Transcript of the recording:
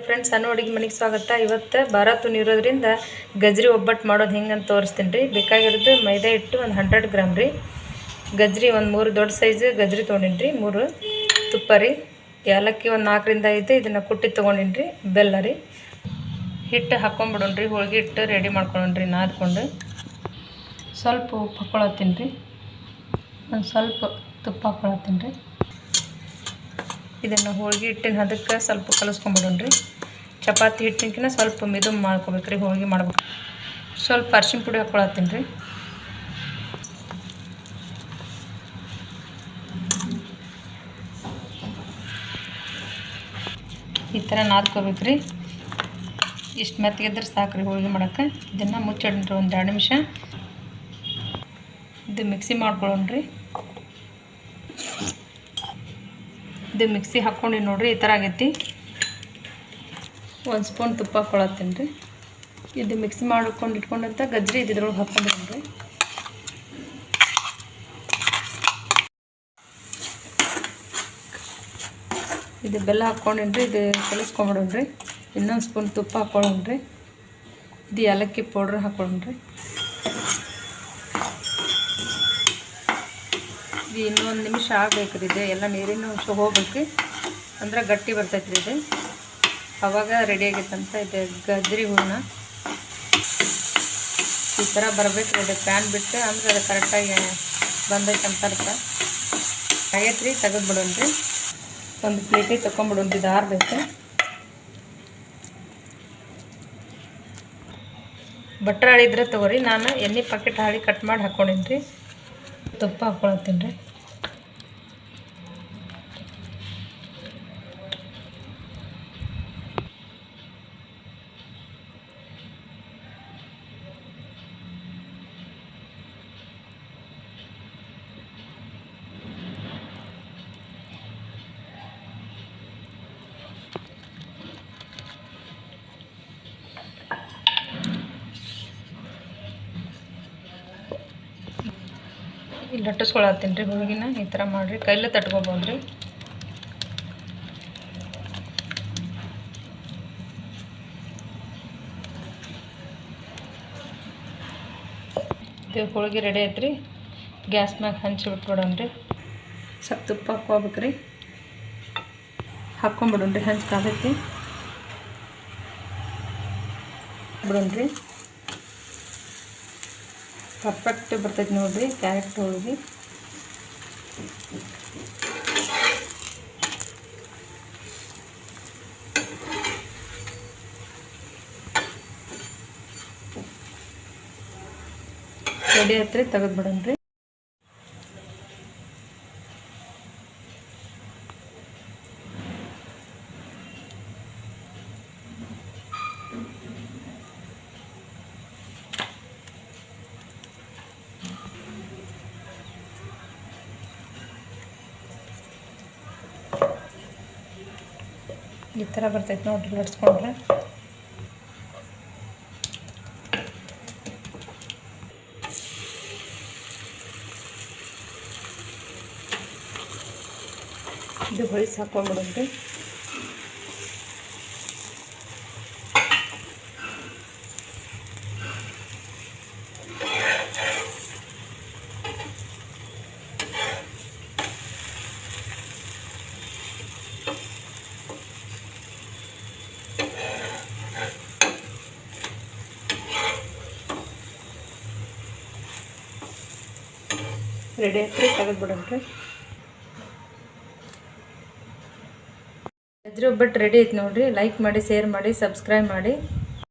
Friends, ಸಣ್ಣ ಅಡುಗೆ ಮನೆಗೆ ಸ್ವಾಗತ. ಇವತ್ತು ಭಾರತನ ಇರೋದ್ರಿಂದ ಗಜ್ರಿ ಒಬ್ಬಟ್ಟು ಮಾಡೋದು ಹೆಂಗೆ ಅಂತ ತೋರಿಸ್ತೀನಿ ರೀ. ಬೇಕಾಗಿರೋದು ಮೈದಾ ಹಿಟ್ಟು ಒಂದು 100 ಗ್ರಾಮ್ ರೀ, ಗಜ್ರಿ ಒಂದು 3 ದೊಡ್ಡ ಸೈಜ್ ಗಜ್ರಿ ತೊಗೊಂಡಿನಿ ರೀ, 3 ತುಪ್ಪ ರೀ, ಏಲಕ್ಕಿ ಒಂದು 4 ರಿಂದ 5 ಇದನ್ನು ಕುಟ್ಟಿ ತೊಗೊಂಡಿನಿ ರೀ, ಬೆಲ್ಲ ರೀ. ಹಿಟ್ಟು ಹಾಕ್ಕೊಂಬಿಡೋಣ್ರಿ, ಹೋಳಿಗೆ ಹಿಟ್ಟು ರೆಡಿ ಮಾಡ್ಕೊಳ್ಳೋಣ್ರಿ. ನಾದ್ಕೊಂಡು ಸ್ವಲ್ಪ ಉಪ್ಪು ಹಾಕ್ಕೊಳತ್ತೀನಿ ರೀ, ಒಂದು ಸ್ವಲ್ಪ ತುಪ್ಪ ಹಾಕ್ಕೊಳತ್ತೀನಿ ರೀ. ಇದನ್ನು ಹೋಳಿಗೆ ಹಿಟ್ಟಿನ ಹದಕ್ಕೆ ಸ್ವಲ್ಪ ಕಲಿಸ್ಕೊಂಬಿಡೋಣ್ರಿ. ಚಪಾತಿ ಹಿಟ್ಟಿನಕಿನ್ನ ಸ್ವಲ್ಪ ಮಿದು ಮಾಡ್ಕೋಬೇಕು ರೀ, ಹೋಳಿಗೆ ಮಾಡ್ಬೇಕು. ಸ್ವಲ್ಪ ಅರ್ಶಿನ ಪುಡಿ ಹಾಕ್ಕೊಳತ್ತೀನಿ ರೀ. ಈ ಥರ ನಾದ್ಕೋಬೇಕು ರೀ. ಇಷ್ಟು ಮೆತ್ತಗಿದ್ರೆ ಸಾಕು ರೀ ಹೋಳಿಗೆ ಮಾಡೋಕ್ಕೆ. ಇದನ್ನು ಮುಚ್ಚಿಡ್ರಿ ಒಂದು 2 ನಿಮಿಷ. ಇದು ಮಿಕ್ಸಿ ಮಾಡ್ಕೊಳ್ಳೋಣ್ರಿ. ಇದು ಮಿಕ್ಸಿ ಹಾಕ್ಕೊಂಡು ನೋಡಿರಿ, ಈ ಥರ ಆಗೈತಿ. 1 ಸ್ಪೂನ್ ತುಪ್ಪ ಹಾಕ್ಕೊಳತ್ತೀನಿ ರೀ. ಇದು ಮಿಕ್ಸಿ ಮಾಡ್ಕೊಂಡು ಇಟ್ಕೊಂಡಂಥ ಗಜ್ರಿ ಇದ್ರೊಳಗೆ ಹಾಕ್ಕೊಂಡ್ರಿ. ಇದು ಬೆಲ್ಲ ಹಾಕ್ಕೊಂಡಿನ್ರಿ, ಇದು ಕಲಿಸ್ಕೊಂಬಿಡೋಣ್ರಿ. ಇನ್ನೊಂದು ಸ್ಪೂನ್ ತುಪ್ಪ ಹಾಕ್ಕೊಳ್ಳೋಣ್ರಿ. ಇದು ಏಲಕ್ಕಿ ಪೌಡ್ರ್ ಹಾಕ್ಕೊಳ್ಳೋಣ್ರಿ. ಇದು ಇನ್ನೊಂದು ನಿಮಿಷ ಆಗಬೇಕು ರೀ. ಇದು ಎಲ್ಲ ನೀರಿನ ಅಂಶ ಹೋಗ್ಬೇಕು, ಅಂದ್ರೆ ಗಟ್ಟಿ ಬರ್ತೈತೆ ರೀ. ಇದು ಅವಾಗ ರೆಡಿ ಆಗೈತಂತ. ಇದು ಗಜ್ರಿ ಹೂರಣ ಈ ಥರ ಬರಬೇಕು ರೀ. ಇದು ಪ್ಯಾನ್ ಬಿಟ್ಟು ಅಂದ್ರೆ ಅದು ಕರೆಕ್ಟಾಗಿ ಬಂದೈತೆ ಅಂತ ಅರ್ಥ. ಆಗೈತೆ ರೀ, ತೆಗೆದ್ಬಿಡೋಣ್ರಿ. ಒಂದು ಪ್ಲೇಟಿಗೆ ತೊಗೊಂಬಿಡೋಣ್ರಿ, ಇದು ಆರಬೇಕು. ಬಟ್ರ್ ಹಾಳಿದ್ರೆ ತೊಗೊರಿ, ನಾನು ಎಣ್ಣೆ ಪ್ಯಾಕೆಟ್ ಹಾಳಿ ಕಟ್ ಮಾಡಿ ಹಾಕ್ಕೊಂಡಿನಿ ರೀ. ತುಪ್ಪ ಹಾಕ್ಕೊಳತ್ತೀನಿ ರೀ. ಇಲ್ಲಿ ಲಟ್ಟಿಸ್ಕೊಳತ್ತೀನಿ ರೀ ಹೋಳಿಗೆನ. ಈ ಥರ ಮಾಡಿರಿ, ಕೈಲೇ ತಟ್ಕೊಬೋದು ರೀ. ಇದು ಹೋಳಿಗೆ ರೆಡಿ ಐತ್ರಿ. ಗ್ಯಾಸ್ ಮ್ಯಾಗ ಹಂಚಿ ಬಿಟ್ಬಿಡೋಣ್ರಿ. ಸ್ವಲ್ಪ ತುಪ್ಪ ಹಾಕ್ಕೋಬೇಕು ರೀ. ಹಾಕ್ಕೊಂಬಿಡೋಣ್ರಿ, ಹಂಚಿ ಕಾದೈತಿ ಬಿಡೋಣ್ರಿ. ಪರ್ಫೆಕ್ಟ್ ಬರ್ತೈತೆ ನೋಡಿರಿ ಕ್ಯಾರೆಟ್ ಹೋಳಿಗೆ. ರೆಡಿ ಆಯ್ತು, ತೆಗೆದ್ಬಿಡೋಣ್ರಿ. ಈ ಥರ ಬರ್ತೈತೆ ನೋಡ್ರಿ, ಲಟ್ಸ್ಕೊಂಡ್ರೆ. ಇದು ಹೊಳಿಸಿ ಹಾಕ್ಕೊಂಡ್ಬಿಡೋಣ್ರಿ. ರೆಡಿ ಆಯ್ತು, ತೆಗೆದ್ಬಿಡೋಣ್ರಿ. ಗಜ್ರಿ ಒಬ್ಬಟ್ಟು ರೆಡಿ ಐತೆ ನೋಡಿರಿ. ಲೈಕ್ ಮಾಡಿ, ಶೇರ್ ಮಾಡಿ, ಸಬ್ಸ್ಕ್ರೈಬ್ ಮಾಡಿ.